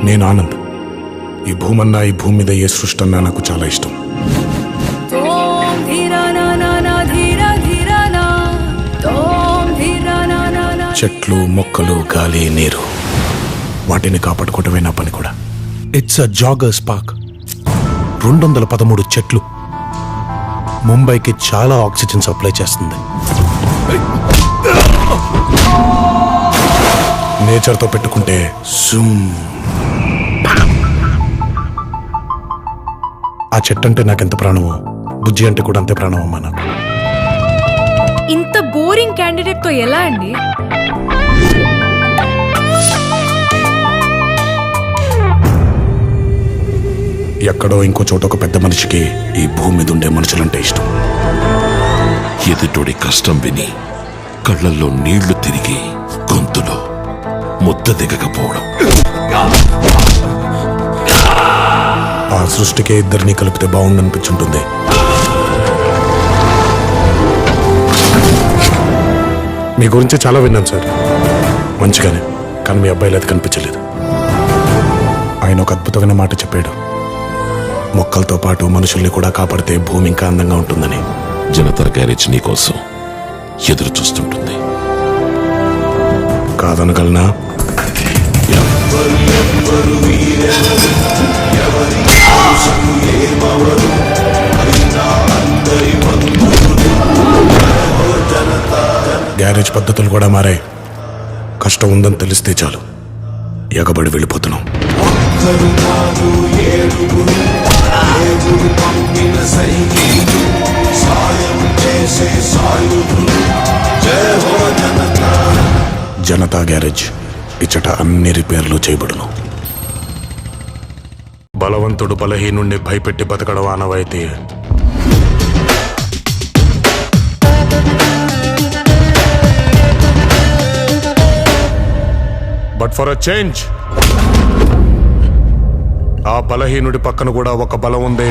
నేను ఆనంద్. ఈ భూమన్నా, ఈ భూమి మీద ఏ సృష్టి అన్నా నాకు చాలా ఇష్టం. చెట్లు, మొక్కలు, గాలి, నీరు, వాటిని కాపాడుకోవటమే నా పని కూడా. It's a joggers park. 213 చెట్లు ముంబైకి చాలా ఆక్సిజన్ సప్లై చేస్తుంది. నేచర్తో పెట్టుకుంటే ఆ చెట్టు అంటే నాకెంత ప్రాణమో, బుజ్జి అంటే కూడా అంతే ప్రాణం అమ్మా నాకు. ఇంత బోరింగ్ క్యాండిడేట్ తో ఎలా అండి? ఎక్కడో ఇంకో చోట ఒక పెద్ద మనిషికి ఈ భూమి మీద ఉండే మనుషులంటే ఇష్టం. ఎదుటోడి కష్టం విని కళ్ళల్లో నీళ్లు తిరిగి గొంతులో ముద్ద దిగకపోవడం. ఆ సృష్టికే ఇద్దరిని కలిపితే బాగుండనిపించుంటుంది. మీ గురించి చాలా విన్నాను సార్, మంచిగానే. కానీ మీ అబ్బాయిలు అది కనిపించలేదు. ఆయన ఒక అద్భుతమైన మాట చెప్పాడు, మొక్కలతో పాటు మనుషుల్ని కూడా కాపాడితే భూమి ఇంకా అందంగా ఉంటుందని. జనతా గ్యారేజ్ నీకోసం ఎదురు చూస్తుంటుంది. కాదనగలనా? గ్యారేజ్ పద్ధతులు కూడా మారాయి. కష్టం ఉందని తెలిస్తే చాలు ఎగబడి వెళ్ళిపోతున్నాం. జనతా గ్యారేజ్ ఇచ్చట అన్ని రిపేర్లు చేయబడును. బలవంతుడు బలహీనుణ్ణి భయపెట్టి బతకడం ఆనవాయితీ. బట్ ఫర్ అ చేంజ్, ఆ బలహీనుడి పక్కన కూడా ఒక బలం ఉంది.